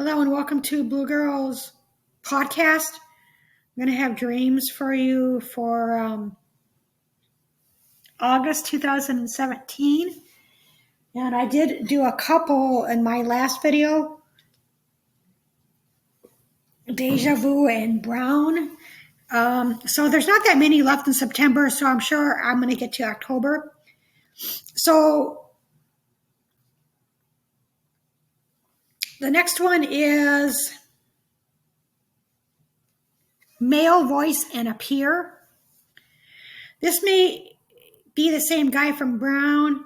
Hello and welcome to Blue Girls Podcast. I'm going to have dreams for you for August 2017. And I did do a couple in my last video, Deja Vu and Brown. So there's not that many left in September, so I'm sure I'm going to get to October. So the next one is male voice and appear. This may be the same guy from Brown.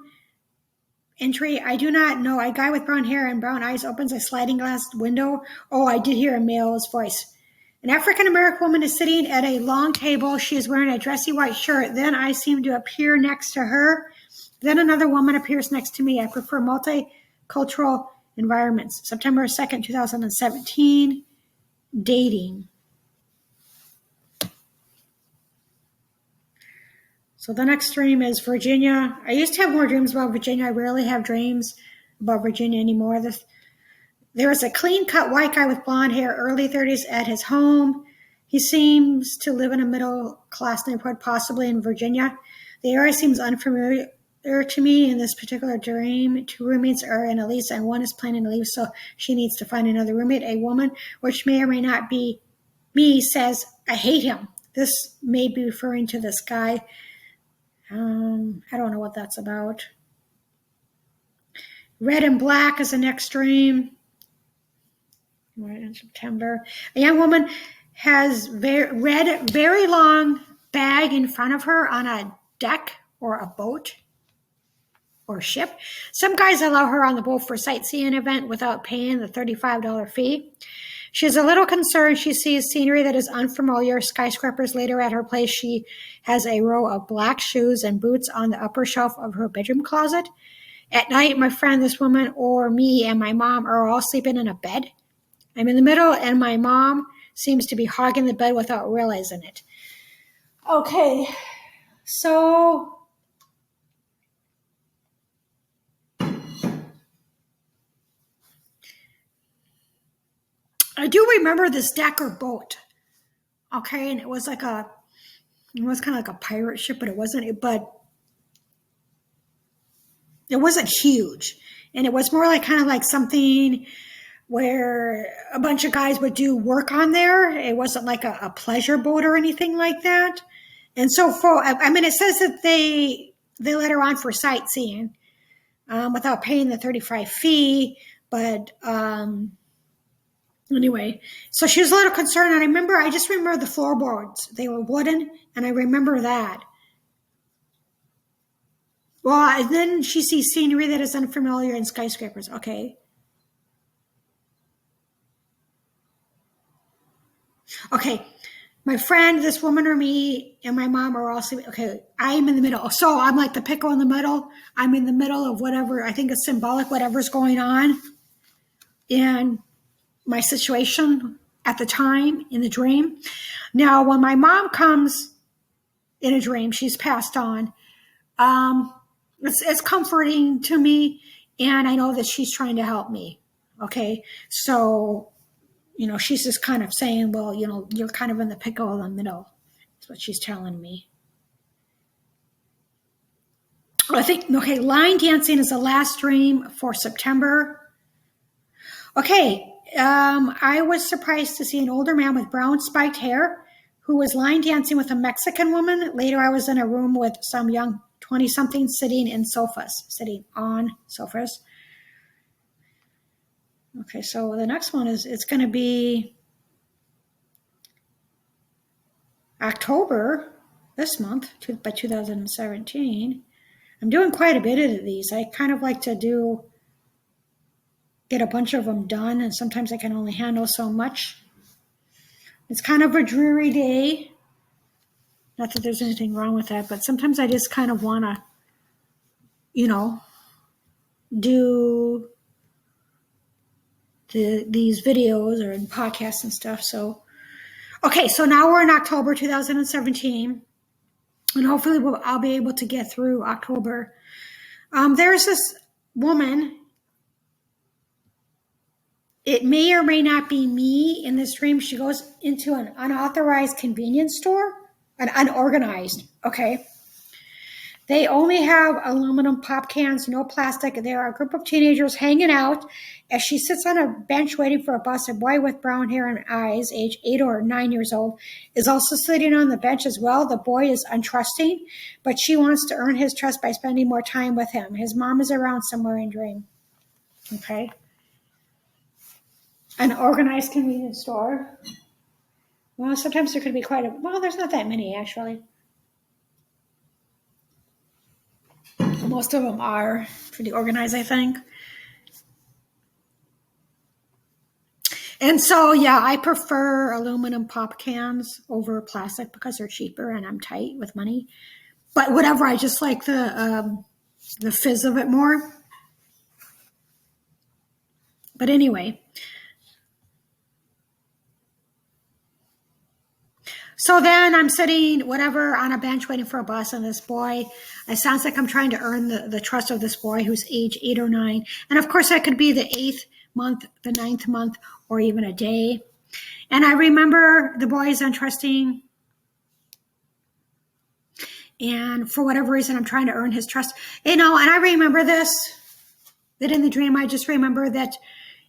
Entry, I do not know. A guy with brown hair and brown eyes opens a sliding glass window. Oh, I did hear a male's voice. An African-American woman is sitting at a long table. She is wearing a dressy white shirt. Then I seem to appear next to her. Then another woman appears next to me. I prefer multicultural environments. September 2nd, 2017. Dating. So the next dream is Virginia. I used to have more dreams about Virginia. I rarely have dreams about Virginia anymore. There is a clean-cut white guy with blonde hair, early 30s, at his home. He seems to live in a middle-class neighborhood, possibly in Virginia. The area seems unfamiliar to me in this particular dream. Two roommates are in a lease, and one is planning to leave, so she needs to find another roommate. A woman, which may or may not be me, says, I hate him. This may be referring to this guy. I don't know what that's about. Red and black is the next dream. Right in September. A young woman has very long bag in front of her on a deck or a boat or ship. Some guys allow her on the boat for a sightseeing event without paying the $35 fee. She's a little concerned. She sees scenery that is unfamiliar, skyscrapers. Later at her place, she has a row of black shoes and boots on the upper shelf of her bedroom closet. At night, my friend, this woman, or me and my mom are all sleeping in a bed. I'm in the middle, and my mom seems to be hogging the bed without realizing it. Okay, so I do remember this deck or boat. Okay, and it was kind of like a pirate ship, but it wasn't. But it wasn't huge, and it was more like kind of like something where a bunch of guys would do work on there. It wasn't like a pleasure boat or anything like that. And so it says that they let her on for sightseeing without paying the $35 fee, but anyway, so she was a little concerned. And I just remember the floorboards. They were wooden, and I remember that. Well, and then she sees scenery that is unfamiliar in skyscrapers. Okay. Okay. My friend, this woman or me, and my mom are all sleeping. Okay. I'm in the middle. So I'm like the pickle in the middle. I'm in the middle of whatever. I think it's symbolic, whatever's going on in my situation at the time in the dream. Now, when my mom comes in a dream, she's passed on. It's comforting to me, and I know that she's trying to help me. Okay, so she's just kind of saying, well, you're kind of in the pickle in the middle. That's what she's telling me. I think line dancing is the last dream for September. Okay, I was surprised to see an older man with brown spiked hair who was line dancing with a Mexican woman. Later, I was in a room with some young 20-something sitting on sofas. Okay, so the next one it's going to be October this month, by 2017. I'm doing quite a bit of these. I kind of like to get a bunch of them done, and sometimes I can only handle so much. It's kind of a dreary day. Not that there's anything wrong with that, but sometimes I just kind of want to, do these videos or in podcasts and stuff. So, okay, so now we're in October 2017, and hopefully I'll be able to get through October. There's this woman It may or may not be me in this dream. She goes into an unauthorized convenience store, an unorganized, okay? They only have aluminum pop cans, no plastic. There are a group of teenagers hanging out. As she sits on a bench waiting for a bus, a boy with brown hair and eyes, age 8 or 9 years old, is also sitting on the bench as well. The boy is untrusting, but she wants to earn his trust by spending more time with him. His mom is around somewhere in dream. Okay. An organized convenience store. Well, sometimes there could be there's not that many actually. Most of them are pretty organized, I think. And so, yeah, I prefer aluminum pop cans over plastic because they're cheaper and I'm tight with money. But whatever, I just like the fizz of it more. But anyway. So then I'm sitting, whatever, on a bench waiting for a bus, and this boy, it sounds like I'm trying to earn the trust of this boy who's age 8 or 9. And of course, that could be the 8th month, the 9th month, or even a day. And I remember the boy is untrusting. And for whatever reason, I'm trying to earn his trust. And I remember this, that in the dream, I just remember that,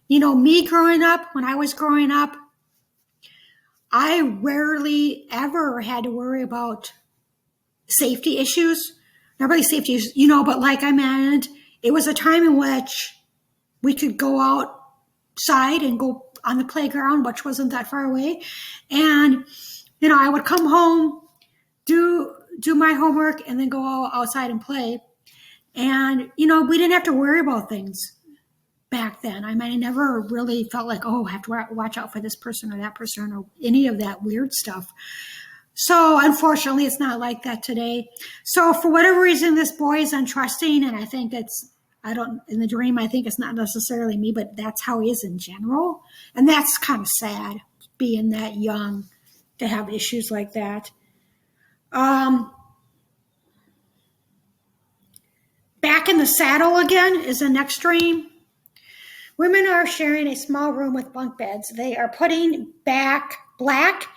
me growing up, when I was growing up, I rarely ever had to worry about safety issues. Not really safety issues, but like I meant, it was a time in which we could go outside and go on the playground, which wasn't that far away. And, I would come home, do my homework, and then go outside and play. And, we didn't have to worry about things back then. I mean, I never really felt like, I have to watch out for this person or that person or any of that weird stuff. So unfortunately, it's not like that today. So for whatever reason, this boy is untrusting, and I think in the dream, I think it's not necessarily me, but that's how he is in general. And that's kind of sad, being that young to have issues like that. Back in the saddle again is the next dream. Women are sharing a small room with bunk beds. They are putting back black,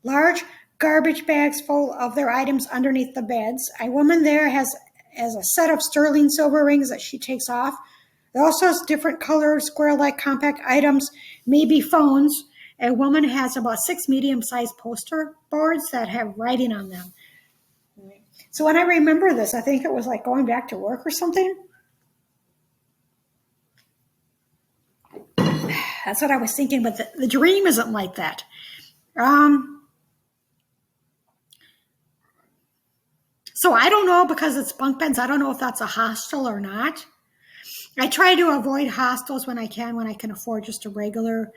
large garbage bags full of their items underneath the beds. A woman there has a set of sterling silver rings that she takes off. There also has different colored square-like compact items, maybe phones. A woman has about 6 medium-sized poster boards that have writing on them. So when I remember this, I think it was like going back to work or something. That's what I was thinking, but the dream isn't like that. So I don't know, because it's bunk beds, I don't know if that's a hostel or not. I try to avoid hostels when I can afford just a regular.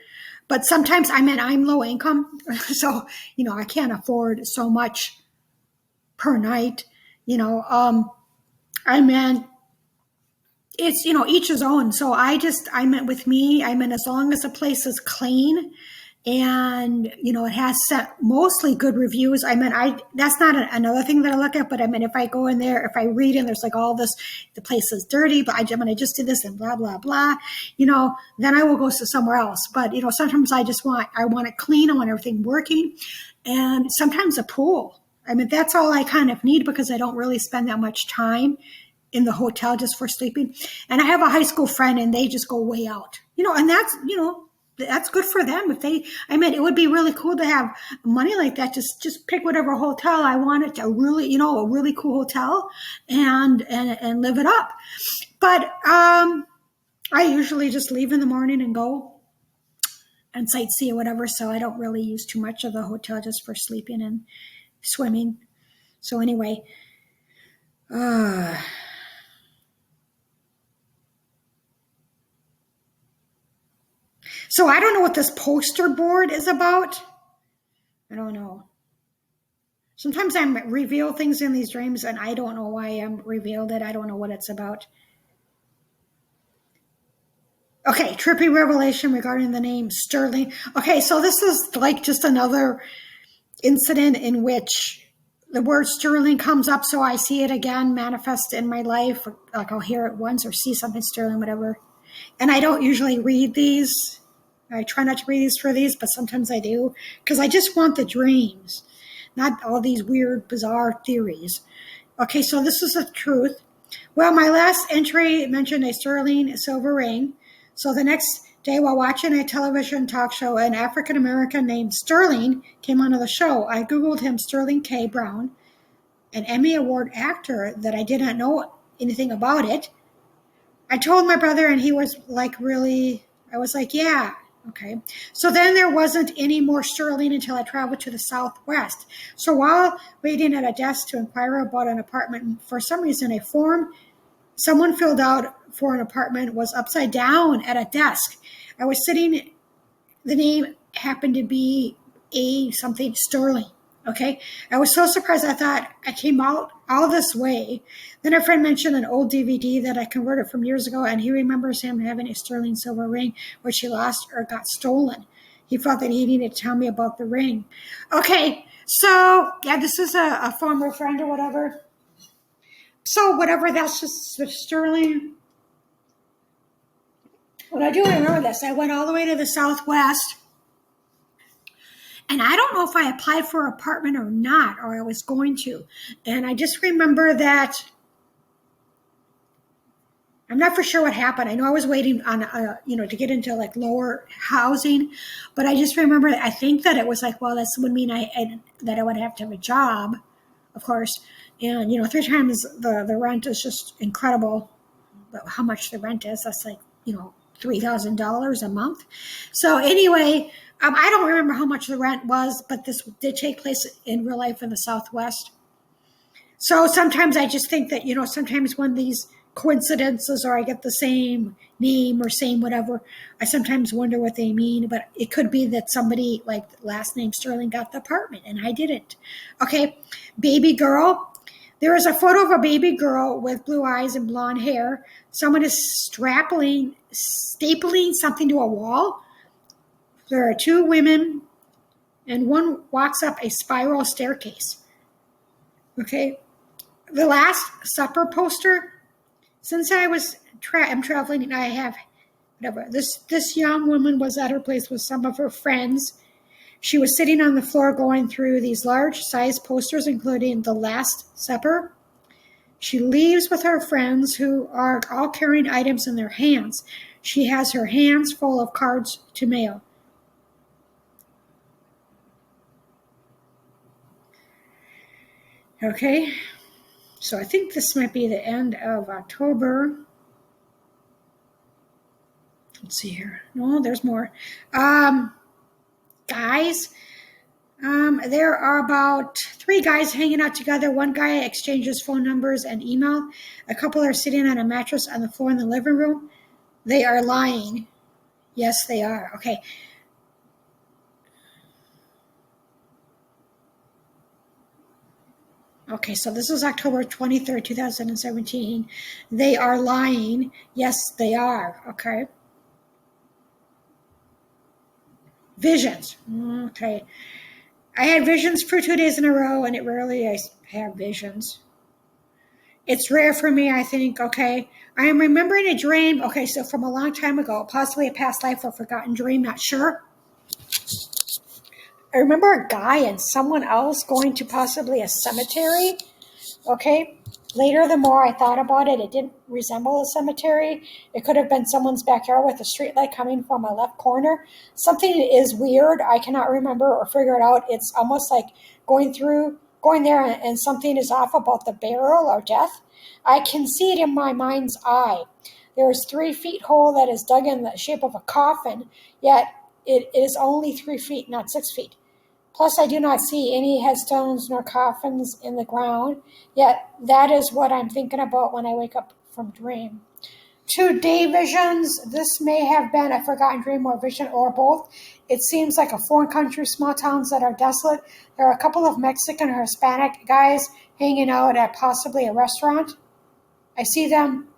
But sometimes I'm low income, so, I can't afford so much per night. It's, each his own. So with me, as long as the place is clean and, it has mostly good reviews. That's not another thing that I look at, but if I go in there, if I read and there's like all this, the place is dirty, but I just did this and blah, blah, blah, then I will go to somewhere else. But, sometimes I want it clean. I want everything working. And sometimes a pool. That's all I kind of need, because I don't really spend that much time in the hotel just for sleeping. And I have a high school friend, and they just go way out, and that's good for them. It would be really cool to have money like that. Just pick whatever hotel I wanted, a really cool hotel, and live it up. But I usually just leave in the morning and go and sightsee or whatever. So I don't really use too much of the hotel just for sleeping and swimming. So anyway, so I don't know what this poster board is about. I don't know. Sometimes I reveal things in these dreams, and I don't know why I'm revealed it. I don't know what it's about. Okay, trippy revelation regarding the name Sterling. Okay, so this is like just another incident in which the word Sterling comes up, so I see it again manifest in my life. Like I'll hear it once or see something Sterling, whatever. And I don't usually read these. I try not to read these for these, but sometimes I do, because I just want the dreams, not all these weird, bizarre theories. Okay, so this is the truth. Well, my last entry mentioned a sterling silver ring. So the next day, while watching a television talk show, an African American named Sterling came onto the show. I Googled him, Sterling K. Brown, an Emmy Award actor that I did not know anything about it. I told my brother, and he was like, really? I was like, yeah. Okay. So then there wasn't any more sterling until I traveled to the Southwest. So while waiting at a desk to inquire about an apartment, for some reason, a form someone filled out for an apartment was upside down at a desk. I was sitting, the name happened to be A something Sterling. Okay. I was so surprised. I thought I came out all this way. Then a friend mentioned an old DVD that I converted from years ago, and he remembers him having a sterling silver ring, which he lost or got stolen. He felt that he needed to tell me about the ring. Okay. So, yeah, this is a former friend or whatever. So, whatever, that's just the sterling. But I do remember this. I went all the way to the Southwest. And I don't know if I applied for an apartment or not, or I was going to. And I just remember that I'm not for sure what happened. I know I was waiting on, to get into like lower housing, but I just remember, I think that it was like, well, this would mean that I would have to have a job, of course. And, 3 times the rent is just incredible. But how much the rent is, that's like, $3,000 a month. So anyway, I don't remember how much the rent was, but this did take place in real life in the Southwest. So sometimes I just think that, sometimes when these coincidences or I get the same name or same whatever, I sometimes wonder what they mean, but it could be that somebody like last name Sterling got the apartment and I didn't. Okay, baby girl. There is a photo of a baby girl with blue eyes and blonde hair. Someone is stapling something to a wall. There are 2 women, and one walks up a spiral staircase. Okay. The Last Supper poster. Since I'm traveling, and I have whatever. This young woman was at her place with some of her friends. She was sitting on the floor going through these large-size posters, including The Last Supper. She leaves with her friends, who are all carrying items in their hands. She has her hands full of cards to mail. Okay, so I think this might be the end of October. Let's see here. No, there's more. Guys, there are about 3 guys hanging out together. One guy exchanges phone numbers and email. A couple are sitting on a mattress on the floor in the living room. They are lying. Yes, they are. Okay. Okay, so this is October 23rd, 2017. They are lying. Yes, they are. Okay. Visions. Okay. I had visions for 2 days in a row, and I have visions. It's rare for me, I think. Okay. I am remembering a dream. Okay, so from a long time ago, possibly a past life or forgotten dream, not sure. I remember a guy and someone else going to possibly a cemetery. Okay. Later, the more I thought about it, it didn't resemble a cemetery. It could have been someone's backyard with a streetlight coming from my left corner. Something is weird. I cannot remember or figure it out. It's almost like going there and something is off about the burial or death. I can see it in my mind's eye. There is 3 feet hole that is dug in the shape of a coffin, yet it is only 3 feet, not 6 feet. Plus, I do not see any headstones nor coffins in the ground, yet that is what I'm thinking about when I wake up from dream. 2 day visions. This may have been a forgotten dream or vision or both. It seems like a foreign country, small towns that are desolate. There are a couple of Mexican or Hispanic guys hanging out at possibly a restaurant. I see them.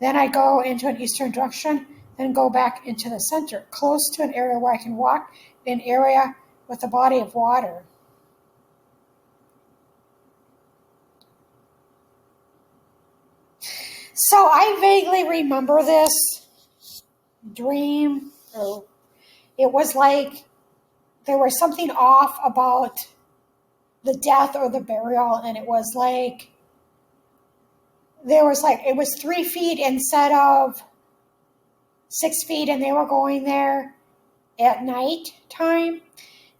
Then I go into an eastern direction, then go back into the center, close to an area where I can walk, an area with a body of water. So I vaguely remember this dream, or it was like there was something off about the death or the burial, and it was like it was 3 feet instead of 6 feet, and they were going there at night time.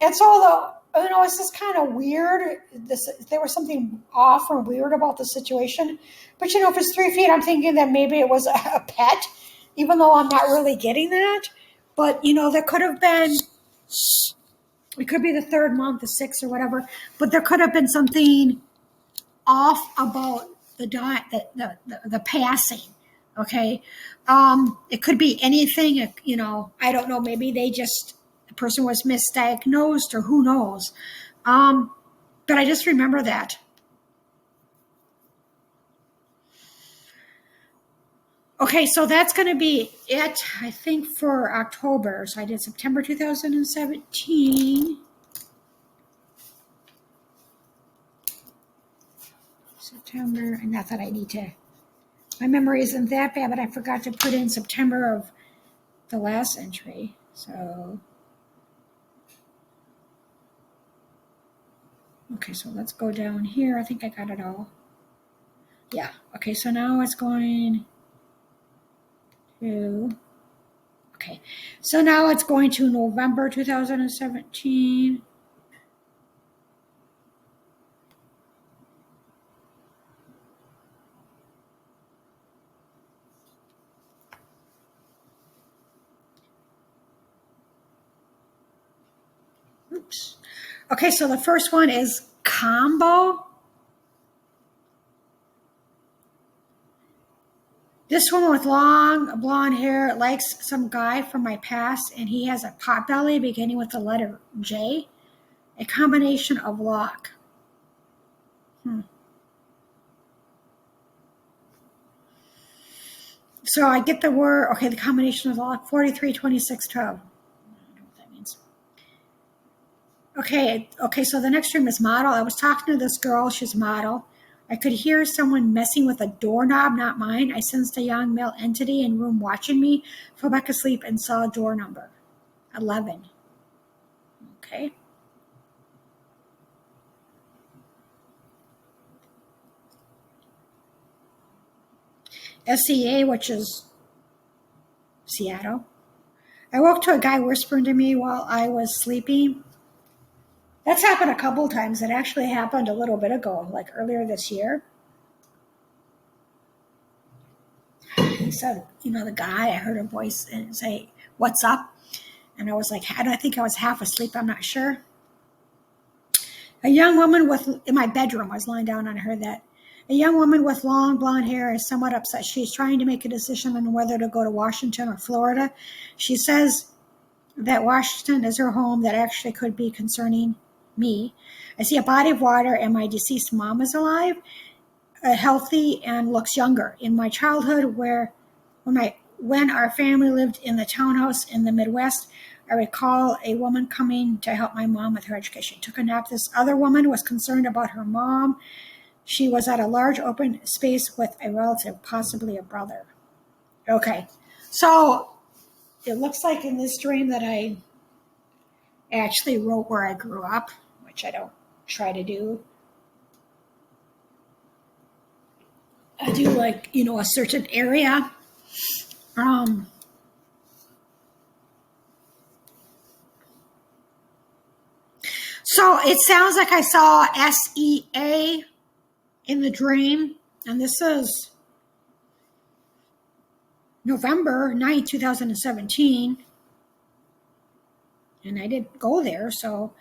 And so it's just kind of weird. There was something off or weird about the situation. But if it's 3 feet, I'm thinking that maybe it was a pet, even though I'm not really getting that. But there could have been. It could be the 3rd month, the 6th, or whatever. But there could have been something off about the passing. Okay, it could be anything. I don't know. Maybe the person was misdiagnosed, or who knows. But I just remember that. Okay, so that's going to be it, I think, for October. So I did September 2017. September, and not that I need to. My memory isn't that bad, but I forgot to put in September of the last entry. So, okay, so let's go down here. I think I got it all. Yeah, okay, so now it's going to, okay, so now it's going to November 2017. Oops. Okay, so the first one is combo. This woman with long blonde hair likes some guy from my past, and he has a pot belly beginning with the letter J, a combination of luck. So I get the word, okay, the combination of luck, 43, 26, 12. I don't know what that means. Okay, so the next dream is model. I was talking to this girl, she's a model. I could hear someone messing with a doorknob, not mine. I sensed a young male entity in room watching me, fell back asleep, and saw a door number, 11. Okay. SEA, which is Seattle. I woke to a guy whispering to me while I was sleeping. That's happened a couple times. It actually happened a little bit ago, like earlier this year. He said, the guy, I heard a voice and say, "What's up?" And I was like, I think I was half asleep. I'm not sure. A young woman in my bedroom, I was lying down and I heard that. A young woman with long blonde hair is somewhat upset. She's trying to make a decision on whether to go to Washington or Florida. She says that Washington is her home. That actually could be concerning me. I see a body of water, and my deceased mom is alive, healthy, and looks younger. In my childhood, when our family lived in the townhouse in the Midwest, I recall a woman coming to help my mom with her education. She took a nap. This other woman was concerned about her mom. She was at a large open space with a relative, possibly a brother. Okay, so it looks like in this dream that I actually wrote where I grew up, which I don't try to do. I do a certain area. So it sounds like I saw SEA in the dream, and this is November 9th, 2017, and I did go there. So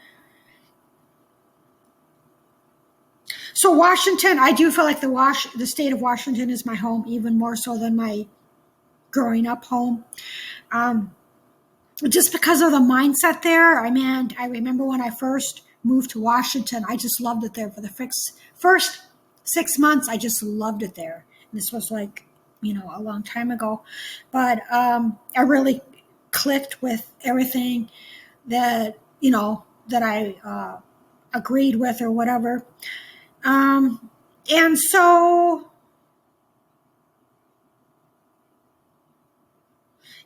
Washington, I do feel like the state of Washington is my home, even more so than my growing up home. Just because of the mindset there. I remember when I first moved to Washington, I just loved it there. For the first 6 months, I just loved it there. And this was a long time ago. But I really clicked with everything that I agreed with or whatever. And so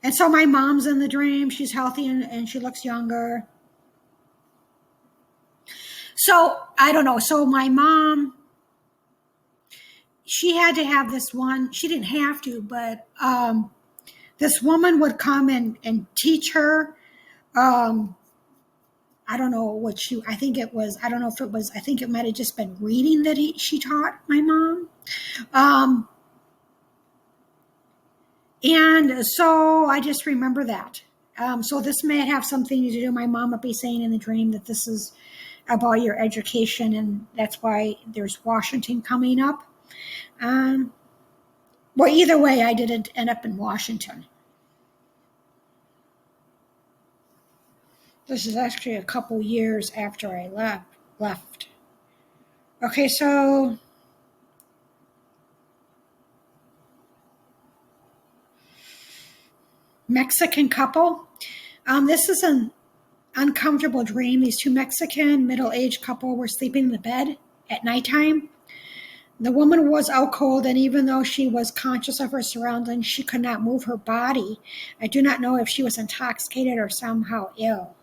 And so my mom's in the dream. She's healthy and she looks younger. So I don't know. So my mom, she had to have this one. She didn't have to, but this woman would come and teach her. I don't know what I think it was, I don't know if it was, I think it might have just been reading that she taught my mom. And so I just remember that. So this may have something to do, my mom would be saying in the dream that this is about your education, and that's why there's Washington coming up. Well, either way, I didn't end up in Washington. This is actually a couple years after I left. Okay, so Mexican couple. This is an uncomfortable dream. These two Mexican middle-aged couple were sleeping in the bed at nighttime. The woman was out cold, and even though she was conscious of her surroundings, she could not move her body. I do not know if she was intoxicated or somehow ill.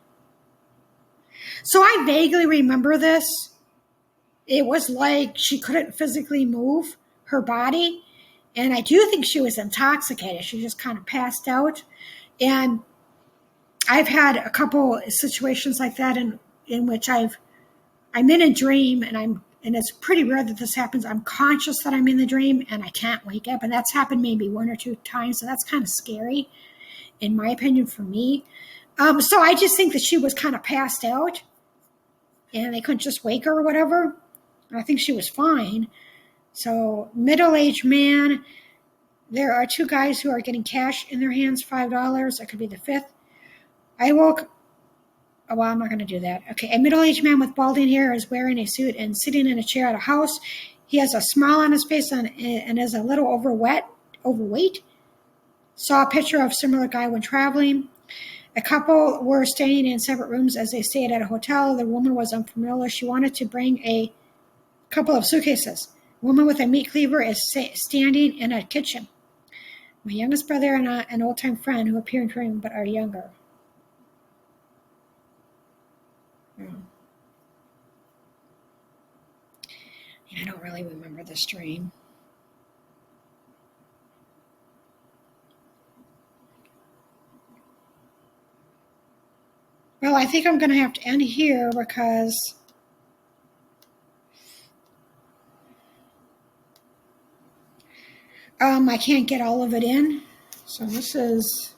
So I vaguely remember this. It was like she couldn't physically move her body, and I do think she was intoxicated. She just kind of passed out. And I've had a couple situations like that in which I'm in a dream, and it's pretty rare that this happens. I'm conscious that I'm in the dream and I can't wake up, and that's happened maybe one or two times. So that's kind of scary, in my opinion, for me. So I just think that she was kind of passed out, and they couldn't just wake her or whatever. I think she was fine. So middle-aged man. There are two guys who are getting cash in their hands, $5. That could be the fifth. I woke. Oh, well, I'm not going to do that. Okay, a middle-aged man with balding hair is wearing a suit and sitting in a chair at a house. He has a smile on his face and is a little overweight. Saw a picture of similar guy when traveling. A couple were staying in separate rooms as they stayed at a hotel. The woman was unfamiliar. She wanted to bring a couple of suitcases. A woman with a meat cleaver is standing in a kitchen. My youngest brother and an old-time friend who appear in dream but are younger. I don't really remember this dream. Well, I think I'm going to have to end here because I can't get all of it in. So this is,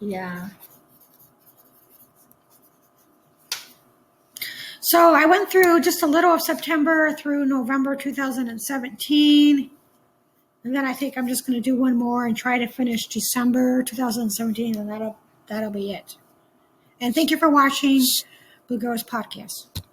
yeah. So I went through just a little of September through November 2017. And then I think I'm just going to do one more and try to finish December 2017, and that'll be it. And thank you for watching Blue Girls Podcast.